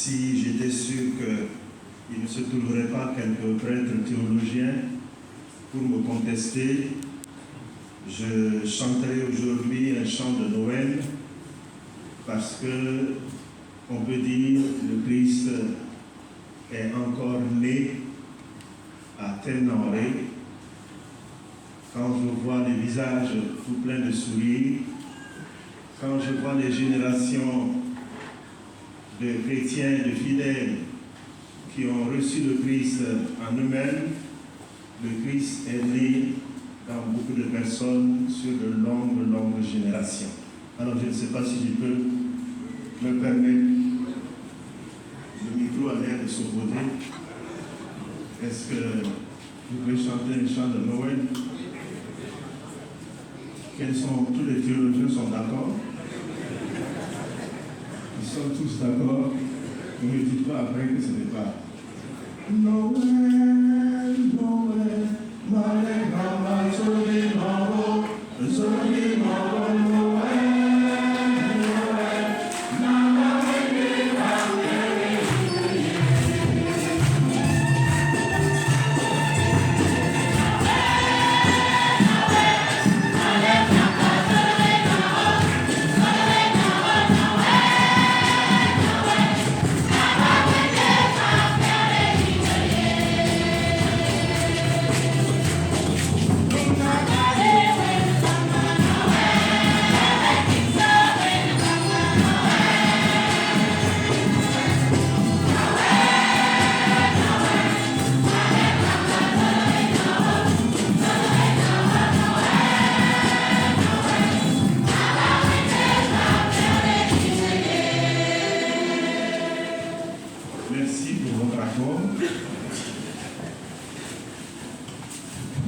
si j'étais sûr qu'il ne se trouverait pas quelques prêtres théologiens pour me contester, je chanterai aujourd'hui un chant de Noël parce que on peut dire que le Christ est encore né à Temnaré. Quand je vois les visages tout pleins de sourires, quand je vois les générations de chrétiens, de fidèles qui ont reçu le Christ en eux-mêmes, le Christ est né dans beaucoup de personnes sur de longues générations. Alors je ne sais pas si je peux me permettre, le micro a l'air de s'opposer. Est-ce que vous pouvez chanter un chant de Noël? Tous les théologiens sont d'accord? Ils sont tous d'accord. Ne me dites pas après que ce n'est pas Noël, Noël, Noël,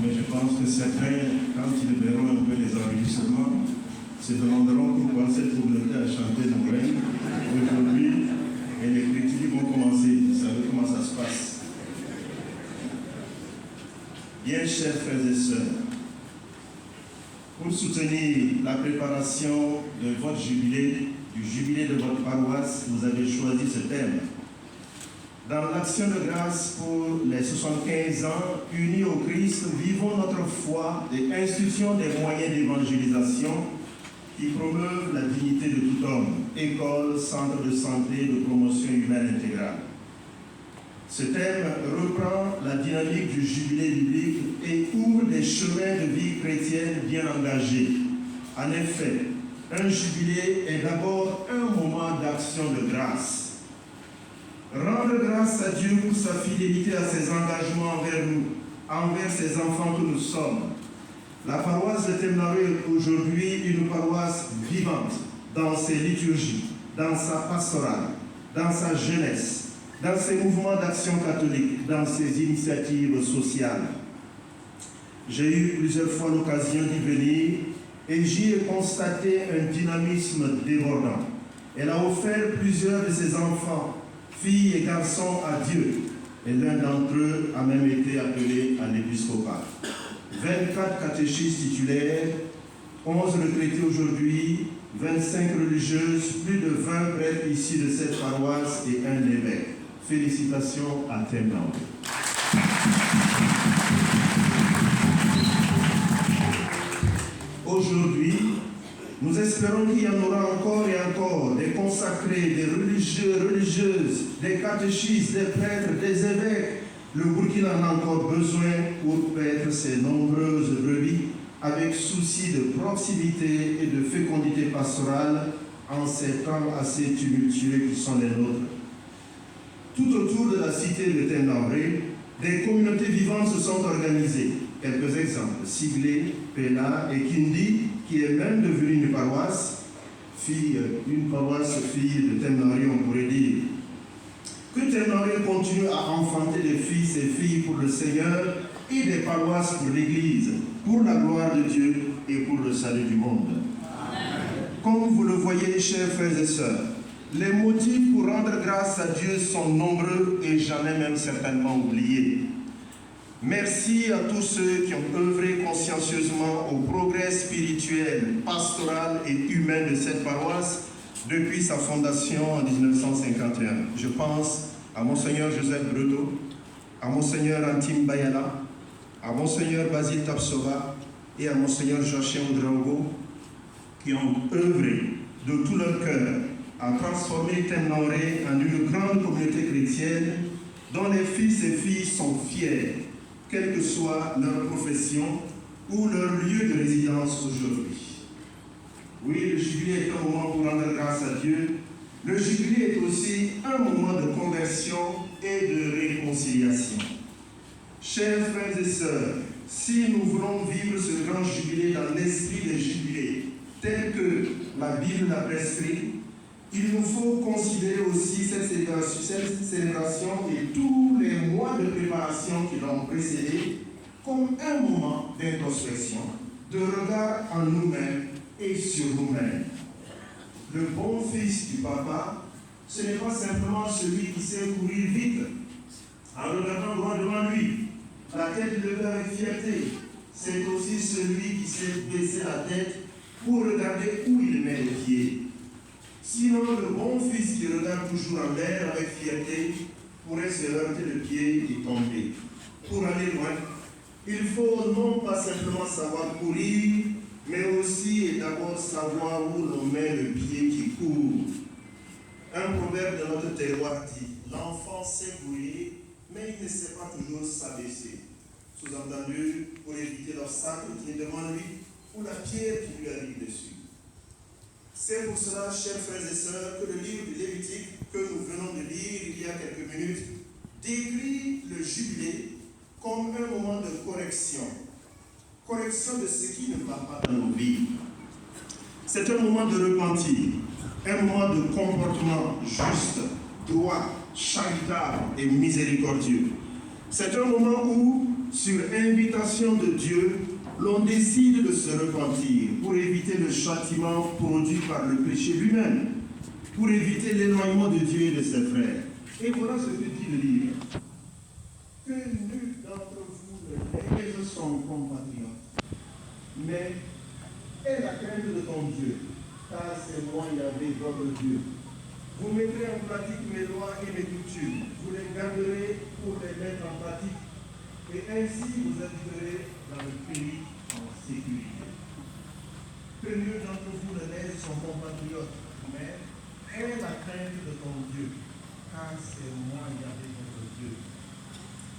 mais je pense que certains, quand ils verront un peu les enregistrements, se demanderont pourquoi cette communauté a chanté Noël aujourd'hui et les critiques vont commencer. Vous savez comment ça se passe. Bien, chers frères et sœurs, pour soutenir la préparation de votre jubilé, du jubilé de votre paroisse, vous avez choisi ce thème. Dans l'action de grâce pour les 75 ans, unis au Christ, vivons notre foi et institutions des moyens d'évangélisation qui promeuvent la dignité de tout homme, école, centre de santé, de promotion humaine intégrale. Ce thème reprend la dynamique du jubilé biblique et ouvre des chemins de vie chrétienne bien engagés. En effet, un jubilé est d'abord un moment d'action de grâce. Rendre grâce à Dieu pour sa fidélité à ses engagements envers nous, envers ses enfants que nous sommes. La paroisse de Temnaré est aujourd'hui une paroisse vivante dans ses liturgies, dans sa pastorale, dans sa jeunesse, dans ses mouvements d'action catholique, dans ses initiatives sociales. J'ai eu plusieurs fois l'occasion d'y venir et j'y ai constaté un dynamisme débordant. Elle a offert plusieurs de ses enfants, filles et garçons à Dieu, et l'un d'entre eux a même été appelé à l'épiscopat. 24 catéchistes titulaires, 11 retraités aujourd'hui, 25 religieuses, plus de 20 prêtres issus de cette paroisse et un évêque. Félicitations à Temnaré. Aujourd'hui, nous espérons qu'il y en aura encore et encore des consacrés, des religieux, religieuses, des catéchistes, des prêtres, des évêques. Le Burkina en a encore besoin pour paître ses nombreuses brebis avec souci de proximité et de fécondité pastorale en ces temps assez tumultueux qui sont les nôtres. Tout autour de la cité de Temnaré, des communautés vivantes se sont organisées. Quelques exemples, Siglé, Pena et Kindi, qui est même devenue une paroisse, fille de Temnaré, on pourrait dire. Que Temnaré continue à enfanter des fils et filles pour le Seigneur et des paroisses pour l'Église, pour la gloire de Dieu et pour le salut du monde. Amen. Comme vous le voyez, chers frères et sœurs, les motifs pour rendre grâce à Dieu sont nombreux et j'en ai même certainement oublié. Merci à tous ceux qui ont œuvré consciencieusement au progrès spirituel, pastoral et humain de cette paroisse depuis sa fondation en 1951. Je pense à Monseigneur Joseph Breteau, à Monseigneur Antim Bayala, à Monseigneur Basile Tapsova et à Monseigneur Joachim Drango, qui ont œuvré de tout leur cœur à transformer Temnoré en une grande communauté chrétienne dont les fils et filles sont fiers, quelle que soit leur profession ou leur lieu de résidence aujourd'hui. Oui, le jubilé est un moment pour rendre grâce à Dieu. Le jubilé est aussi un moment de conversion et de réconciliation. Chers frères et sœurs, si nous voulons vivre ce grand jubilé dans l'esprit des jubilés, tel que la Bible l'a prescrit, il nous faut considérer aussi cette célébration et tous les mois de préparation qui l'ont précédé comme un moment d'introspection, de regard en nous-mêmes et sur nous-mêmes. Le bon fils du papa, ce n'est pas simplement celui qui sait courir vite en regardant droit devant lui, la tête levée avec fierté. C'est aussi celui qui sait baisser la tête pour regarder où il met les pieds. Sinon, le bon fils qui regarde toujours en l'air avec fierté pourrait se heurter le pied et tomber. Pour aller loin, il faut non pas simplement savoir courir, mais aussi et d'abord savoir où l'on met le pied qui court. Un proverbe de notre terroir dit « L'enfant sait courir, mais il ne sait pas toujours s'abaisser ». Sous-entendu, pour éviter l'obstacle qui est devant lui ou la pierre qui lui arrive dessus. C'est pour cela, chers frères et sœurs, que le livre du Lévitique que nous venons de lire il y a quelques minutes décrit le jubilé comme un moment de correction. Correction de ce qui ne va pas dans nos vies. C'est un moment de repentir, un moment de comportement juste, droit, charitable et miséricordieux. C'est un moment où, sur invitation de Dieu, l'on décide de se repentir pour éviter le châtiment produit par le péché lui-même, pour éviter l'éloignement de Dieu et de ses frères. Et voilà ce que dit le livre. Que nul d'entre vous ne laisse son compatriote, mais aie la crainte de ton Dieu, car c'est moi Yahvé, votre Dieu. Vous mettrez en pratique mes lois et mes coutumes, vous les garderez pour les mettre en pratique, et ainsi vous habiterez dans le pays en sécurité. Que nul d'entre vous ne laisse son compatriote, mais aie la crainte de ton Dieu, car c'est moi Yahvé, votre Dieu.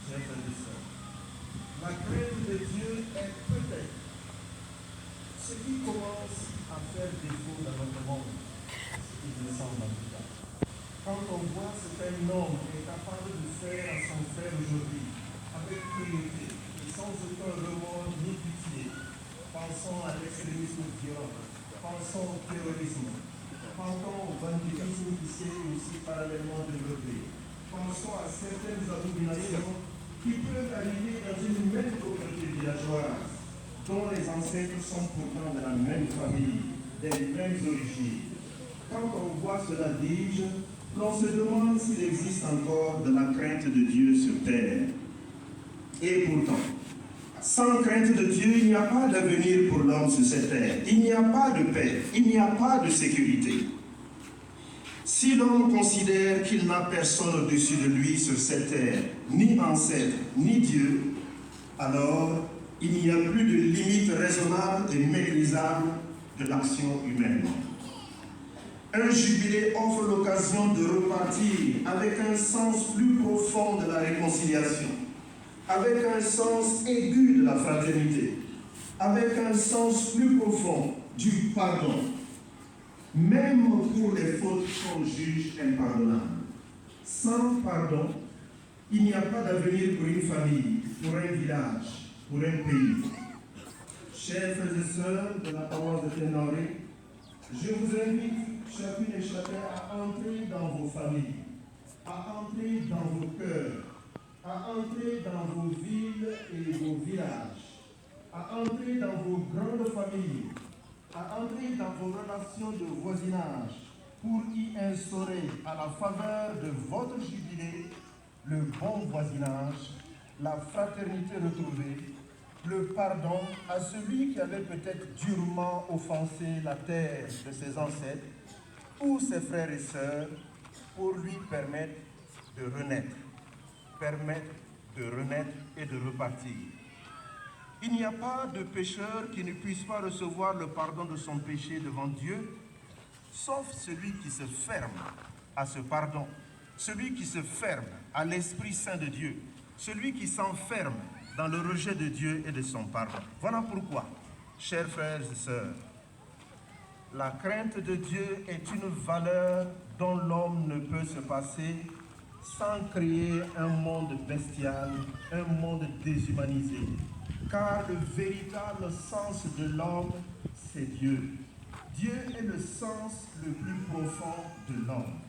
Chers frères et sœurs, la crainte de Dieu est peut-être ce qui commence à faire défaut dans notre monde, ce qui me semble en tout cas. Quand on voit ce qu'un homme est capable de faire à son frère aujourd'hui, avec pureté, et sans aucun remords ni pitié, pensons à l'extrémisme violent, pensons au terrorisme, pensons au banditisme qui s'est aussi parallèlement développé, pensons à certaines abominations qui peuvent arriver dans une même communauté villageoise, dont les ancêtres sont pourtant de la même famille, des mêmes origines. Quand on voit cela, dis-je, l'on se demande s'il existe encore de la crainte de Dieu sur terre. Et pourtant, sans crainte de Dieu, il n'y a pas d'avenir pour l'homme sur cette terre. Il n'y a pas de paix, il n'y a pas de sécurité. Si l'homme considère qu'il n'a personne au-dessus de lui sur cette terre, ni ancêtre, ni Dieu, alors il n'y a plus de limite raisonnable et maîtrisable de l'action humaine. Un jubilé offre l'occasion de repartir avec un sens plus profond de la réconciliation, avec un sens aigu de la fraternité, avec un sens plus profond du pardon, même pour les fautes qu'on juge impardonnables. Sans pardon, il n'y a pas d'avenir pour une famille, pour un village, pour un pays. Chers frères et sœurs de la paroisse de Temnoré, je vous invite chacune et chacun à entrer dans vos familles, à entrer dans vos cœurs, à entrer dans vos villes et vos villages, à entrer dans vos grandes familles, à entrer dans vos relations de voisinage pour y instaurer à la faveur de votre jubilé le bon voisinage, la fraternité retrouvée, le pardon à celui qui avait peut-être durement offensé la terre de ses ancêtres tous ses frères et sœurs pour lui permettre de renaître et de repartir. Il n'y a pas de pécheur qui ne puisse pas recevoir le pardon de son péché devant Dieu, sauf celui qui se ferme à ce pardon, celui qui se ferme à l'Esprit Saint de Dieu, celui qui s'enferme dans le rejet de Dieu et de son pardon. Voilà pourquoi, chers frères et sœurs, la crainte de Dieu est une valeur dont l'homme ne peut se passer sans créer un monde bestial, un monde déshumanisé. Car le véritable sens de l'homme, c'est Dieu. Dieu est le sens le plus profond de l'homme.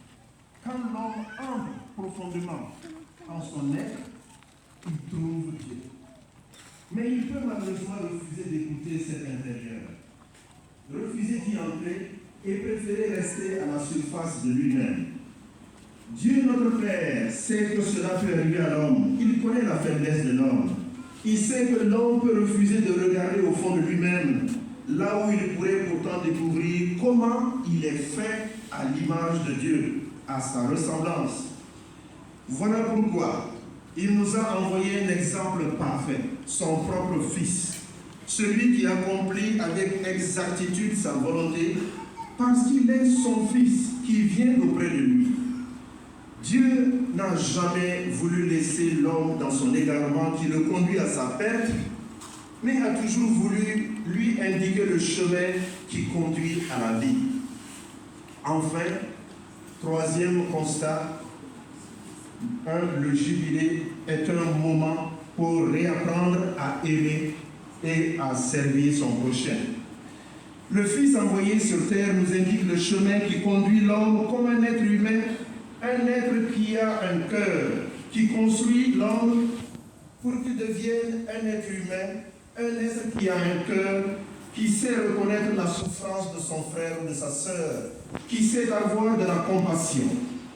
Quand l'homme entre profondément en son être, il trouve Dieu. Mais il peut malheureusement refuser d'écouter cet intérieur, refuser d'y entrer et préférer rester à la surface de lui-même. Dieu notre Père sait que cela peut arriver à l'homme. Il connaît la faiblesse de l'homme. Il sait que l'homme peut refuser de regarder au fond de lui-même, là où il pourrait pourtant découvrir comment il est fait à l'image de Dieu, à sa ressemblance. Voilà pourquoi il nous a envoyé un exemple parfait, son propre Fils, celui qui accomplit avec exactitude sa volonté, parce qu'il est son Fils qui vient auprès de lui. Dieu n'a jamais voulu laisser l'homme dans son égarement qui le conduit à sa perte, mais a toujours voulu lui indiquer le chemin qui conduit à la vie. Enfin, troisième constat, le jubilé est un moment pour réapprendre à aimer et à servir son prochain. Le Fils envoyé sur terre nous indique le chemin qui conduit l'homme comme un être humain, un être qui a un cœur, qui construit l'homme pour qu'il devienne un être humain, un être qui a un cœur, qui sait reconnaître la souffrance de son frère ou de sa sœur, qui sait avoir de la compassion,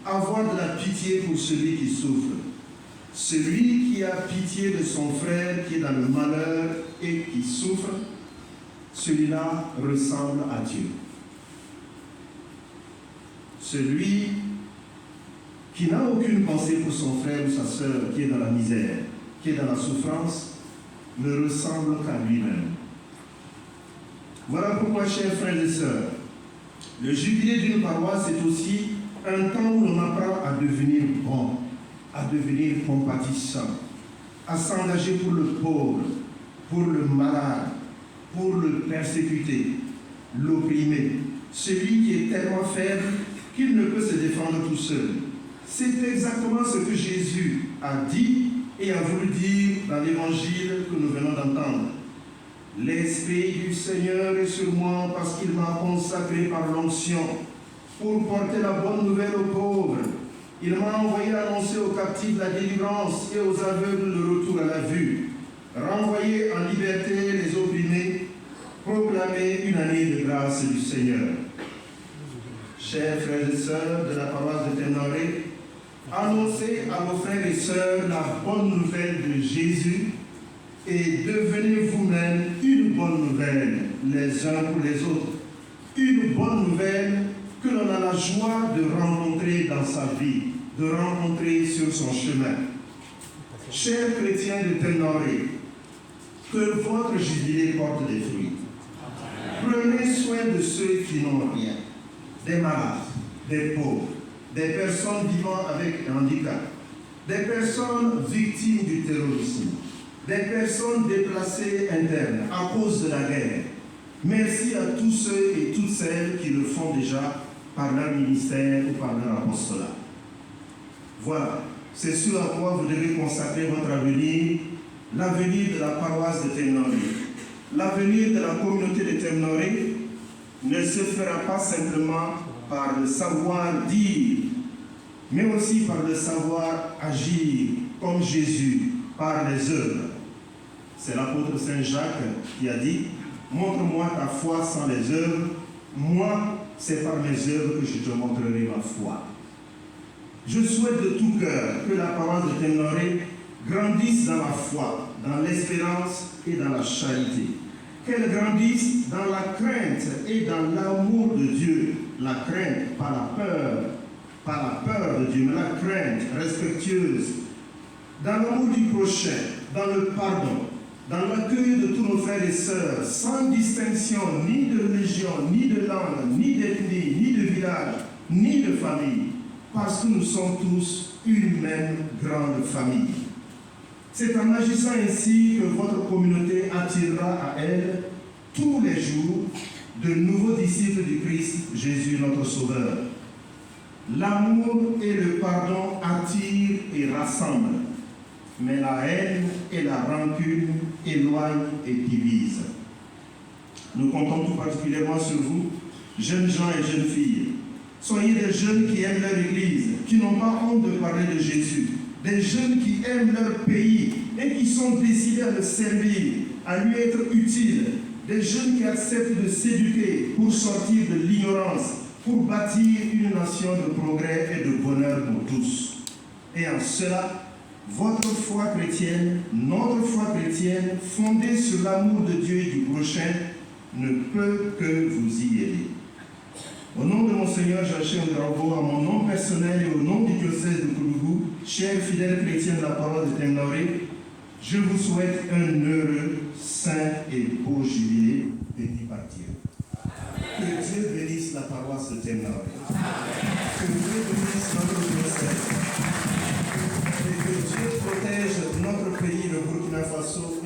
avoir de la pitié pour celui qui souffre. Celui qui a pitié de son frère qui est dans le malheur et qui souffre, celui-là ressemble à Dieu. Celui qui n'a aucune pensée pour son frère ou sa sœur qui est dans la misère, qui est dans la souffrance, ne ressemble qu'à lui-même. Voilà pourquoi, chers frères et sœurs, le jubilé d'une paroisse est aussi un temps où l'on apprend à devenir bon, à devenir compatissant, à s'engager pour le pauvre, pour le malade, pour le persécuté, l'opprimé, celui qui est tellement faible qu'il ne peut se défendre tout seul. C'est exactement ce que Jésus a dit et a voulu dire dans l'évangile que nous venons d'entendre. L'Esprit du Seigneur est sur moi parce qu'il m'a consacré par l'onction pour porter la bonne nouvelle aux pauvres. Il m'a envoyé annoncer aux captifs la délivrance et aux aveugles le retour à la vue, renvoyer en liberté les opprimés, proclamer une année de grâce du Seigneur. Chers frères et sœurs de la paroisse de Ténoré, annoncez à vos frères et sœurs la bonne nouvelle de Jésus et devenez vous-même une bonne nouvelle les uns pour les autres. Une bonne nouvelle que l'on a la joie de rencontrer dans sa vie, de rencontrer sur son chemin. Chers chrétiens de Ténoré, que votre jubilé porte des fruits. Prenez soin de ceux qui n'ont rien, des malades, des pauvres, des personnes vivant avec un handicap, des personnes victimes du terrorisme, des personnes déplacées internes à cause de la guerre. Merci à tous ceux et toutes celles qui le font déjà par leur ministère ou par leur apostolat. Voilà, c'est sur à quoi vous devez consacrer votre avenir, l'avenir de la paroisse de Ténoré. L'avenir de la communauté de Ténoré ne se fera pas simplement par le savoir dire, mais aussi par le savoir agir comme Jésus, par les œuvres. C'est l'apôtre Saint Jacques qui a dit « Montre-moi ta foi sans les œuvres, moi, c'est par mes œuvres que je te montrerai ma foi. » Je souhaite de tout cœur que la paroisse de Ténoré grandisse dans la foi, dans l'espérance et dans la charité. qu'elles grandissent dans la crainte et dans l'amour de Dieu. La crainte, pas la peur de Dieu, mais la crainte respectueuse, dans l'amour du prochain, dans le pardon, dans l'accueil de tous nos frères et sœurs, sans distinction ni de religion, ni de langue, ni d'ethnie, ni de village, ni de famille, parce que nous sommes tous une même grande famille. C'est en agissant ainsi que votre communauté attirera à elle, tous les jours, de nouveaux disciples du Christ, Jésus notre Sauveur. L'amour et le pardon attirent et rassemblent, mais la haine et la rancune éloignent et divisent. Nous comptons tout particulièrement sur vous, jeunes gens et jeunes filles. Soyez des jeunes qui aiment leur Église, qui n'ont pas honte de parler de Jésus, des jeunes qui aiment leur pays et qui sont décidés à le servir, à lui être utiles, des jeunes qui acceptent de s'éduquer pour sortir de l'ignorance, pour bâtir une nation de progrès et de bonheur pour tous. Et en cela, votre foi chrétienne, notre foi chrétienne, fondée sur l'amour de Dieu et du prochain, ne peut que vous y aider. Au nom de Monseigneur Joachim Grabo, à mon nom personnel et au nom du diocèse de Koulougou, chers fidèles chrétiens de la parole de Temnaoré, je vous souhaite un heureux, saint et beau jubilé, béni par Dieu. Que Dieu bénisse la paroisse de Temnaoré. Que Dieu bénisse notre diocèse. Et que Dieu protège notre pays, le Burkina Faso,